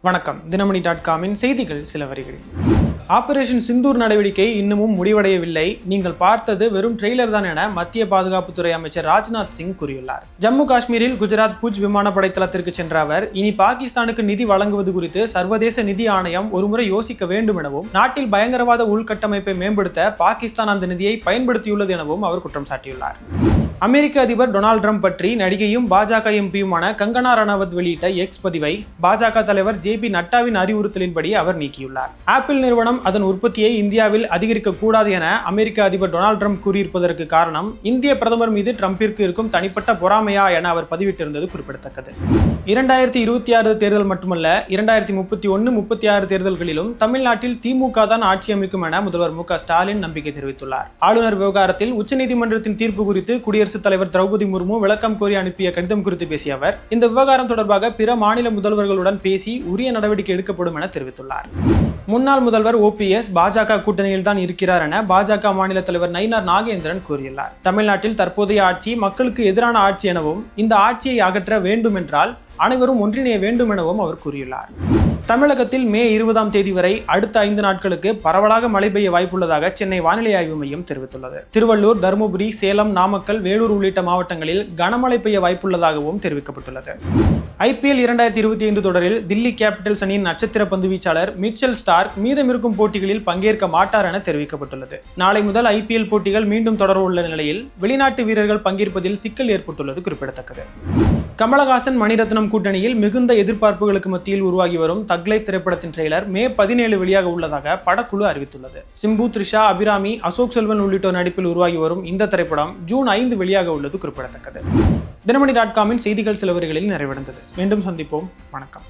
வணக்கம். தினமணி.com செய்திகள் சில வரிகளில். ஆபரேஷன் சிந்தூர் நடவடிக்கை இன்னமும் முடிவடையவில்லை. நீங்கள் பார்த்தது வெறும் ட்ரெய்லர் தான் என மத்திய பாதுகாப்புத்துறை அமைச்சர் ராஜ்நாத் சிங் கூறியுள்ளார். ஜம்மு காஷ்மீரில் குஜராத் பூஜ் விமானப்படை தளத்திற்கு சென்ற அவர், இனி பாகிஸ்தானுக்கு நிதி வழங்குவது குறித்து சர்வதேச நிதி ஆணையம் ஒருமுறை யோசிக்க வேண்டும் எனவும், நாட்டில் பயங்கரவாத உள்கட்டமைப்பை மேம்படுத்த பாகிஸ்தான் அந்த நிதியை பயன்படுத்தியுள்ளது எனவும் அவர் குற்றம் சாட்டியுள்ளார். அமெரிக்க அதிபர் டொனால்டு ட்ரம்ப் பற்றி நடிகையும் பாஜக எம்பியுமான கங்கனா ரணாவத் வெளியிட்ட எக்ஸ் பதிவை பாஜக தலைவர் ஜே.பி. நட்டாவின் அறிவுறுத்தலின்படி அவர் நீக்கியுள்ளார். ஆப்பிள் நிறுவனம் அதன் உற்பத்தியை இந்தியாவில் அதிகரிக்க கூடாது என அமெரிக்க அதிபர் டொனால்டு ட்ரம்ப் கூறியிருப்பதற்கு காரணம் இந்திய பிரதமர் மீது ட்ரம்பிற்கு இருக்கும் தனிப்பட்ட பொறாமையா என அவர் பதிவிட்டிருந்தது குறிப்பிடத்தக்கது. 2026 தேர்தல் மட்டுமல்ல, 2031-36 தேர்தல்களிலும் தமிழ்நாட்டில் திமுக தான் ஆட்சி அமைக்கும் என முதல்வர் மு.க. ஸ்டாலின் நம்பிக்கை தெரிவித்துள்ளார். ஆளுநர் விவகாரத்தில் உச்சநீதிமன்றத்தின் தீர்ப்பு குறித்து குடியரசுத் தலைவர் திரௌபதி முர்மு விளக்கம் கோரி அனுப்பிய கடிதம் குறித்து பேசிய அவர், இந்த விவகாரம் தொடர்பாக பிற மாநில முதல்வர்களுடன் பேசி உரிய நடவடிக்கை எடுக்கப்படும் என தெரிவித்துள்ளார். முன்னாள் முதல்வர் ஓபிஎஸ் பாஜக கூட்டணியில் தான் இருக்கிறார் என பாஜக மாநில தலைவர் நயினார் நாகேந்திரன் கூறியுள்ளார். தமிழ்நாட்டில் தற்போதைய ஆட்சி மக்களுக்கு எதிரான ஆட்சி எனவும், இந்த ஆட்சியை அகற்ற வேண்டும் என்றால் அனைவரும் ஒன்றிணைய வேண்டும் எனவும் அவர் கூறியுள்ளார். தமிழகத்தில் மே 20ஆம் தேதி வரை அடுத்த 5 நாட்களுக்கு பரவலாக மழை பெய்ய வாய்ப்புள்ளதாக சென்னை வானிலை ஆய்வு மையம் தெரிவித்துள்ளது. திருவள்ளூர், தருமபுரி, சேலம், நாமக்கல், வேலூர் உள்ளிட்ட மாவட்டங்களில் கனமழை பெய்ய வாய்ப்புள்ளதாகவும் தெரிவிக்கப்பட்டுள்ளது. IPL 2025 தொடரில் தில்லி கேபிட்டல்ஸ் அணியின் நட்சத்திர பந்து வீச்சாளர் மிச்சல் ஸ்டார்க் மீதமிருக்கும் போட்டிகளில் பங்கேற்க மாட்டார் என தெரிவிக்கப்பட்டுள்ளது. நாளை முதல் IPL போட்டிகள் மீண்டும் தொடர உள்ள நிலையில் வெளிநாட்டு வீரர்கள் பங்கேற்பதில் சிக்கல் ஏற்பட்டுள்ளது குறிப்பிடத்தக்கது. கமலஹாசன் மணிரத்னம் கூட்டணியில் மிகுந்த எதிர்பார்ப்புகளுக்கு மத்தியில் உருவாகி வரும் தக் லைஃப் திரைப்படத்தின் ட்ரெய்லர் மே 17 வெளியாக உள்ளதாக படக்குழு அறிவித்துள்ளது. சிம்பு, த்ரிஷா, அபிராமி, அசோக் செல்வன் உள்ளிட்டோர் நடிப்பில் உருவாகி வரும் இந்த திரைப்படம் ஜூன் 5 வெளியாக உள்ளது குறிப்பிடத்தக்கது. தினமணி.com செய்திகள் சில வரிகளில் நிறைவடைந்தது. மீண்டும் சந்திப்போம். வணக்கம்.